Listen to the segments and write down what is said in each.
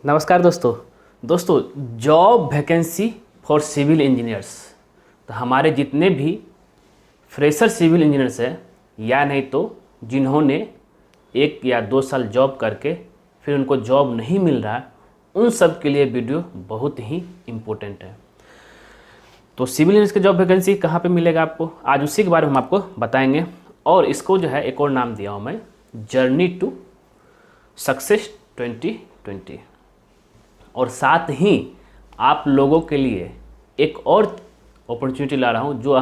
नमस्कार दोस्तों job vacancy for civil engineers. तो हमारे जितने भी फ्रेशर सिविल इंजीनियर्स हैं या नहीं तो जिन्होंने 1 या 2 साल जॉब करके फिर उनको जॉब नहीं मिल रहा, उन सब के लिए वीडियो बहुत ही इम्पोर्टेंट है। तो सिविल इंजीनियर्स की जॉब वैकेंसी कहाँ पे मिलेगा आपको, आज उसी के बारे में हम आपको बताएंगे। और इसको जो है एक और नाम दिया हूँ मैं, जर्नी टू सक्सेस 2020। और साथ ही आप लोगों के लिए एक और अपॉर्चुनिटी ला रहा हूँ जो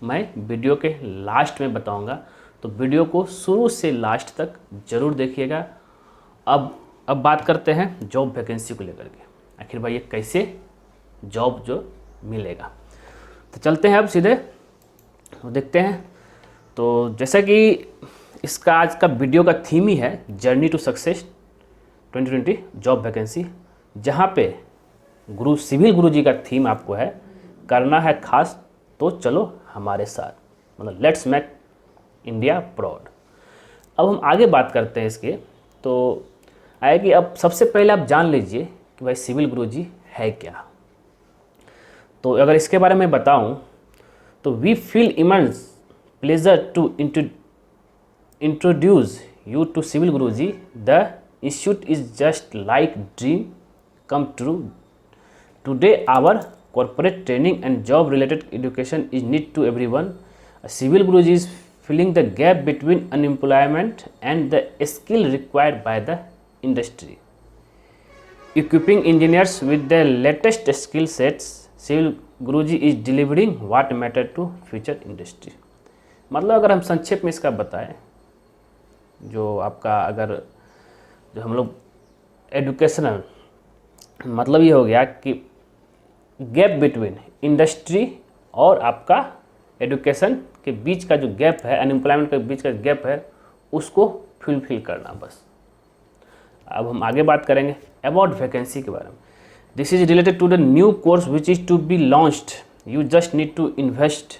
मैं वीडियो के लास्ट में बताऊँगा। तो वीडियो को शुरू से लास्ट तक ज़रूर देखिएगा। अब बात करते हैं जॉब वैकेंसी को लेकर के, आखिर भाई ये कैसे जॉब जो मिलेगा। तो चलते हैं अब सीधे देखते हैं। तो जैसा कि इसका आज का वीडियो का थीम ही है journey to success 2020 job vacancy, जहाँ पे सिविल गुरुजी का थीम आपको है करना है खास तो चलो हमारे साथ, मतलब लेट्स मेक इंडिया प्राउड। अब हम आगे बात करते हैं इसके। तो आए कि अब सबसे पहले आप जान लीजिए कि भाई सिविल गुरुजी है क्या। तो अगर इसके बारे में बताऊं तो we feel immense pleasure to introduce you to civil Guruji. The institute is just like dream come true. Today our corporate training and job related education is need to everyone. Civil Guruji is filling the gap between unemployment and the skill required by the industry, equipping engineers with the latest skill sets. Civil Guruji is delivering what matter to future industry. मतलब अगर हम संक्षेप में इसका बताएं, जो आपका अगर जो हम लोग एडुकेशनल मतलब ये हो गया कि गैप बिटवीन इंडस्ट्री और आपका एजुकेशन के बीच का जो गैप है, अनएम्प्लॉयमेंट के बीच का गैप है, उसको फुलफिल करना बस। अब हम आगे बात करेंगे अबाउट वैकेंसी के बारे में। This is related to the new course which is to be launched. You just need to invest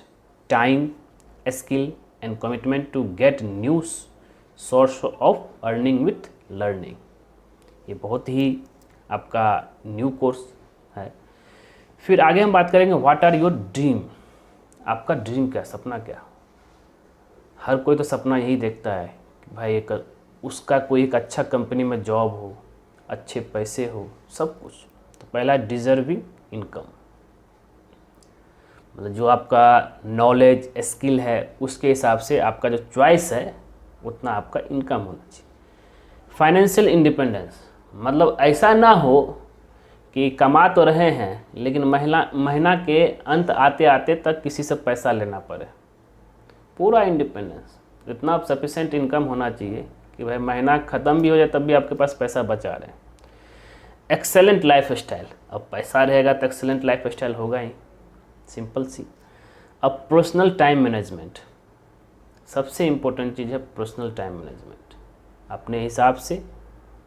time, skill and commitment to get new source of earning with learning. ये बहुत ही आपका new course है। फिर आगे हम बात करेंगे what are your dream. आपका ड्रीम क्या, सपना क्या। हर कोई तो सपना यही देखता है कि भाई उसका कोई एक अच्छा कंपनी में जॉब हो, अच्छे पैसे हो, सब कुछ। तो पहला डिजर्विंग इनकम, मतलब जो आपका नॉलेज स्किल है उसके हिसाब से आपका जो चॉइस है उतना आपका इनकम होना चाहिए। फाइनेंशियल इंडिपेंडेंस, मतलब ऐसा ना हो कि कमा तो रहे हैं लेकिन महीना के अंत आते आते तक किसी से पैसा लेना पड़े। पूरा इंडिपेंडेंस, इतना सफिशेंट इनकम होना चाहिए कि भाई महीना ख़त्म भी हो जाए तब भी आपके पास पैसा बचा रहे। एक्सेलेंट लाइफ स्टाइल, अब पैसा रहेगा तो एक्सेलेंट लाइफ स्टाइल होगा ही, सिंपल सी। अब पर्सनल टाइम मैनेजमेंट, सबसे इम्पोर्टेंट चीज़ है पर्सनल टाइम मैनेजमेंट। अपने हिसाब से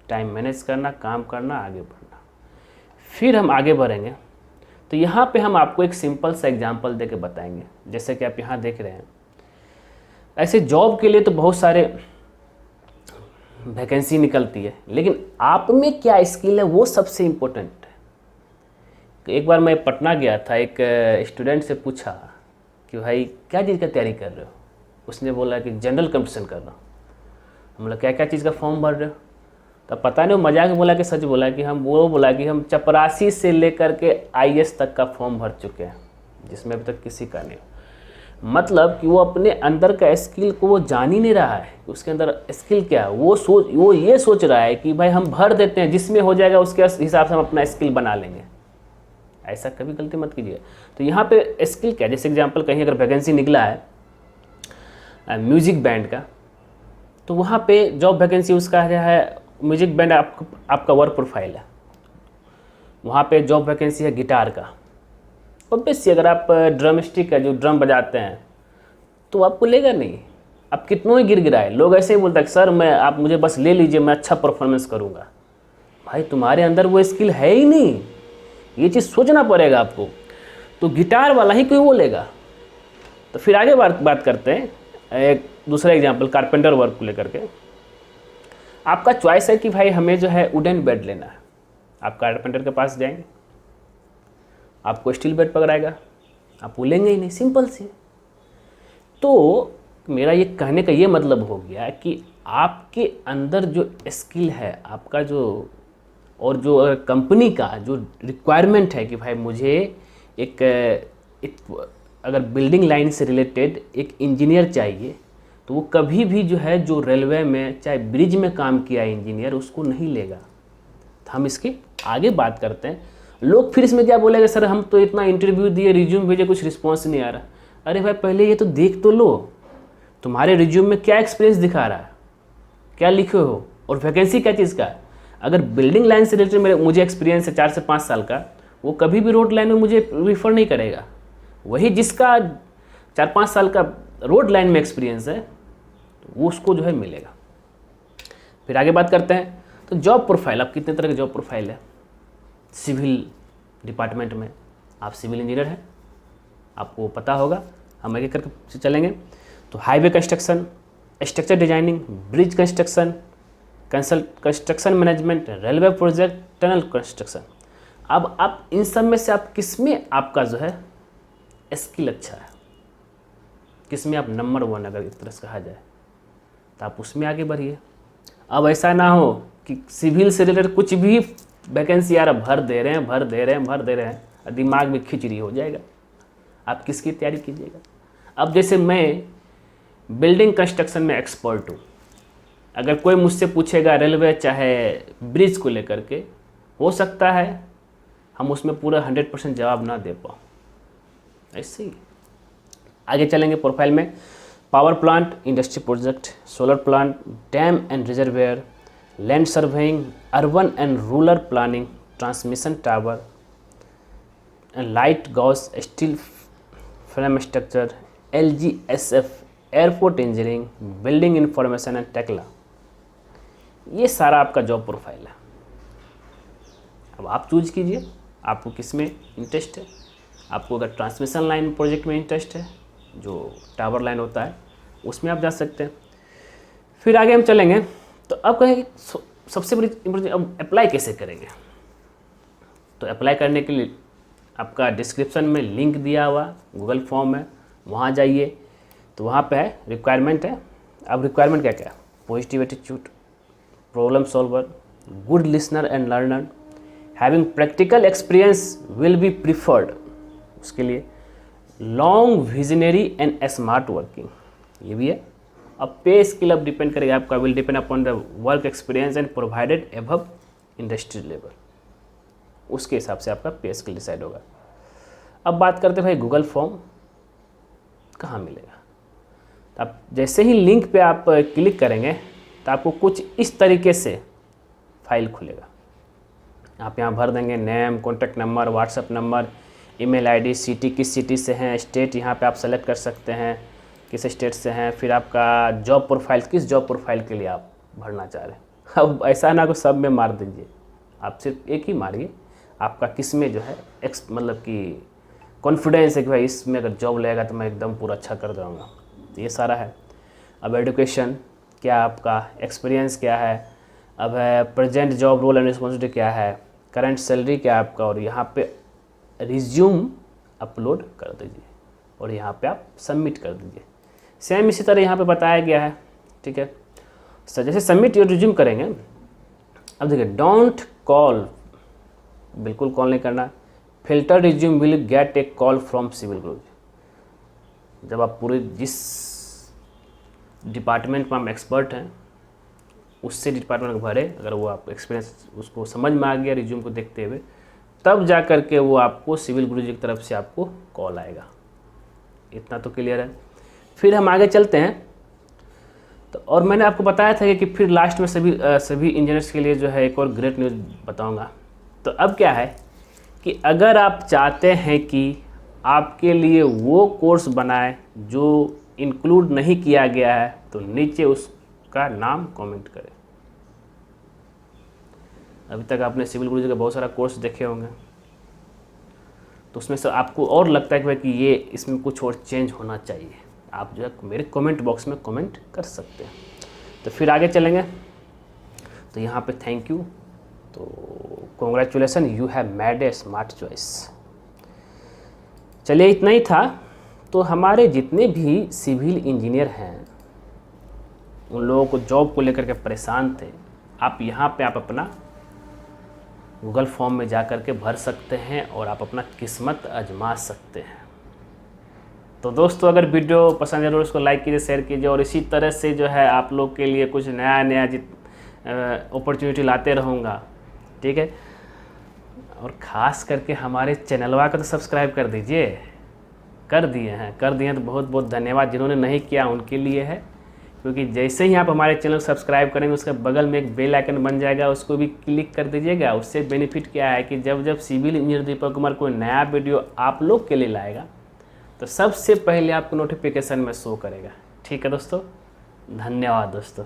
टाइम मैनेज करना, काम करना, आगे बढ़ना। फिर हम आगे बढ़ेंगे तो यहाँ पे हम आपको एक सिंपल सा एग्जांपल देके बताएंगे। जैसे कि आप यहाँ देख रहे हैं, ऐसे जॉब के लिए तो बहुत सारे वैकेंसी निकलती है, लेकिन आप में क्या स्किल है वो सबसे इम्पोर्टेंट है। एक बार मैं पटना गया था, एक स्टूडेंट से पूछा कि भाई क्या चीज़ का तैयारी कर रहे हो। उसने बोला कि जनरल कंपटीशन कर रहा हूँ। हम बोला क्या क्या चीज़ का फॉर्म भर रहे हो। तब पता नहीं वो मजाक में बोला कि सच बोला कि हम चपरासी से लेकर के IAS तक का फॉर्म भर चुके हैं, जिसमें अभी तक किसी का नहीं। मतलब कि वो अपने अंदर का स्किल को वो जान ही नहीं रहा है, उसके अंदर स्किल क्या है। वो ये सोच रहा है कि भाई हम भर देते हैं, जिसमें हो जाएगा उसके हिसाब से हम अपना स्किल बना लेंगे। ऐसा कभी गलती मत कीजिए। तो यहाँ पे स्किल क्या, जैसे एग्जाम्पल कहीं अगर वैकेंसी निकला है म्यूजिक बैंड का, तो वहाँ पे जॉब वैकेंसी उसका है म्यूजिक बैंड, आपका वर्क प्रोफाइल है। वहाँ पे जॉब वैकेंसी है गिटार का। ऑब्वियसली अगर आप ड्रम स्टिक है, जो ड्रम बजाते हैं, तो आपको लेगा नहीं। आप कितनों ही गिराए, लोग ऐसे ही बोलते हैं सर आप मुझे बस ले लीजिए, मैं अच्छा परफॉर्मेंस करूँगा। भाई तुम्हारे अंदर वो स्किल है ही नहीं, ये चीज़ सोचना पड़ेगा आपको। तो गिटार वाला ही कोई वो लेगा। तो फिर आगे बात करते हैं एक दूसरा एग्जाम्पल कारपेंटर वर्क को लेकर के। आपका चॉइस है कि भाई हमें जो है वुडन बेड लेना है। आप कारपेंटर के पास जाएंगे, आपको स्टील बेड पकड़ाएगा, आप वो लेंगे ही नहीं, सिंपल सी। तो मेरा ये कहने का ये मतलब हो गया कि आपके अंदर जो स्किल है आपका, जो और जो अगर कंपनी का जो रिक्वायरमेंट है कि भाई मुझे एक अगर बिल्डिंग लाइन से रिलेटेड एक इंजीनियर चाहिए, तो वो कभी भी जो है जो रेलवे में चाहे ब्रिज में काम किया है इंजीनियर, उसको नहीं लेगा। तो हम इसके आगे बात करते हैं। लोग फिर इसमें क्या बोलेंगे, सर हम तो इतना इंटरव्यू दिए, रिज्यूम भेजे, कुछ रिस्पॉन्स नहीं आ रहा। अरे भाई पहले ये तो देख तो लो, तुम्हारे रिज्यूम में क्या एक्सपीरियंस दिखा रहा है, क्या लिखे हो, और वैकेंसी क्या चीज़ का है। अगर बिल्डिंग लाइन से रिलेटेड मुझे एक्सपीरियंस है 4 से 5 साल का, वो कभी भी रोड लाइन में मुझे रिफ़र नहीं करेगा। वही जिसका 4-5 साल का रोड लाइन में एक्सपीरियंस है, तो वो उसको जो है मिलेगा। फिर आगे बात करते हैं। तो जॉब प्रोफाइल, अब कितने तरह के जॉब प्रोफाइल है सिविल डिपार्टमेंट में। आप सिविल इंजीनियर हैं, आपको पता होगा, हम आगे करके चलेंगे। तो highway construction, structure designing, bridge construction, construction management, railway project, tunnel construction. अब आप इन सब में से आप किस में आपका जो है स्किल अच्छा है, किस में आप नंबर 1 अगर एक तरह से कहा जाए, तो आप उसमें आगे बढ़िए। अब ऐसा ना हो कि सिविल से रिलेटेड कुछ भी वैकेंसी यार भर दे रहे हैं और दिमाग में खिचड़ी हो जाएगा। आप किसकी तैयारी कीजिएगा। अब जैसे मैं बिल्डिंग कंस्ट्रक्शन में एक्सपर्ट हूँ, अगर कोई मुझसे पूछेगा रेलवे चाहे ब्रिज को लेकर के, हो सकता है हम उसमें पूरा 100% जवाब ना दे पाऊँ। ऐसे ही आगे चलेंगे प्रोफाइल में। Power plant, industry project, solar plant, dam and reservoir, land surveying, urban and rural planning, transmission tower, light Gauss steel frame structure, LGSF, airport engineering, building information and Tekla. ये सारा आपका जॉब प्रोफाइल है। अब आप choose कीजिए आपको किस में इंटरेस्ट है। आपको अगर ट्रांसमिशन लाइन प्रोजेक्ट में इंटरेस्ट है, जो टावर लाइन होता है, उसमें आप जा सकते हैं। फिर आगे हम चलेंगे। तो अब कहेंगे सबसे बड़ी इम्पोर्टेंट, अब अप्लाई कैसे करेंगे। तो अप्लाई करने के लिए आपका डिस्क्रिप्शन में लिंक दिया हुआ गूगल फॉर्म है, वहाँ जाइए। तो वहाँ पे है रिक्वायरमेंट है। अब रिक्वायरमेंट क्या क्या है, positive attitude, problem solver, good listener and learner, having practical experience will be preferred. उसके लिए long visionary and smart working, ये भी है। अब पे स्किल अब डिपेंड करेगा आपका, will depend upon the work experience and provided above industry level, उसके हिसाब से आपका पे स्किल डिसाइड होगा। अब बात करते हैं भाई गूगल फॉर्म कहाँ मिलेगा। तो आप जैसे ही लिंक पे आप क्लिक करेंगे तो आपको कुछ इस तरीके से फाइल खुलेगा। आप यहाँ भर देंगे name, contact number, WhatsApp number, email ID, city किस सिटी से हैं, स्टेट यहाँ पे आप सेलेक्ट कर सकते हैं किस स्टेट से हैं। फिर आपका जॉब प्रोफाइल, किस जॉब प्रोफाइल के लिए आप भरना चाह रहे हैं। अब ऐसा ना को सब में मार दीजिए, आप सिर्फ एक ही मारिए आपका किस में जो है मतलब कि कॉन्फिडेंस है कि भाई इसमें अगर जॉब लगेगा तो मैं एकदम पूरा अच्छा कर दूँगा। तो ये सारा है। अब एजुकेशन क्या, आपका एक्सपीरियंस क्या है, अब है present job role and responsibility क्या है, करंट सैलरी क्या है आपका, और यहाँ पे रिज्यूम अपलोड कर दीजिए और यहाँ पे आप सबमिट कर दीजिए। सेम इसी तरह यहाँ पे बताया गया है, ठीक है। सर जैसे सबमिट योर रिज्यूम करेंगे, अब देखिए डोंट कॉल, बिल्कुल कॉल नहीं करना। Filter resume will get a call from civil group. जब आप पूरे जिस डिपार्टमेंट में हम एक्सपर्ट हैं उससे डिपार्टमेंट को भरे, अगर वो आप एक्सपीरियंस उसको समझ में आ गया रिज्यूम को देखते हुए, तब जा कर के वो आपको सिविल गुरु जी की तरफ से आपको कॉल आएगा। इतना तो क्लियर है। फिर हम आगे चलते हैं। तो और मैंने आपको बताया था कि फिर लास्ट में सभी इंजीनियर्स के लिए जो है एक और ग्रेट न्यूज़ बताऊंगा। तो अब क्या है कि अगर आप चाहते हैं कि आपके लिए वो कोर्स बनाए जो इंक्लूड नहीं किया गया है, तो नीचे उसका नाम कमेंट करें। अभी तक आपने सिविल गुरु जी का बहुत सारा कोर्स देखे होंगे, तो उसमें से आपको और लगता है कि भाई कि ये इसमें कुछ और चेंज होना चाहिए, आप जो है मेरे कमेंट बॉक्स में कमेंट कर सकते हैं। तो फिर आगे चलेंगे। तो यहाँ पे थैंक यू। तो congratulation, you have made a smart choice. चलिए इतना ही था। तो हमारे जितने भी सिविल इंजीनियर हैं उन लोगों को जॉब को लेकर के परेशान थे, आप यहाँ पे आप अपना गूगल फॉर्म में जा कर के भर सकते हैं और आप अपना किस्मत आजमा सकते हैं। तो दोस्तों अगर वीडियो पसंद है तो उसको लाइक कीजिए, शेयर कीजिए और इसी तरह से जो है आप लोग के लिए कुछ नया नया अपॉर्चुनिटी लाते रहूँगा, ठीक है। और ख़ास करके हमारे चैनलवा को तो सब्सक्राइब कर दीजिए। कर दिए हैं तो बहुत बहुत धन्यवाद। जिन्होंने नहीं किया उनके लिए है, क्योंकि जैसे ही आप हमारे चैनल को सब्सक्राइब करेंगे उसके बगल में एक बेल आइकन बन जाएगा, उसको भी क्लिक कर दीजिएगा। उससे बेनिफिट क्या है कि जब जब सिविल इंजीनियर दीपक कुमार कोई नया वीडियो आप लोग के लिए लाएगा तो सबसे पहले आपको नोटिफिकेशन में शो करेगा। ठीक है दोस्तों, धन्यवाद दोस्तों।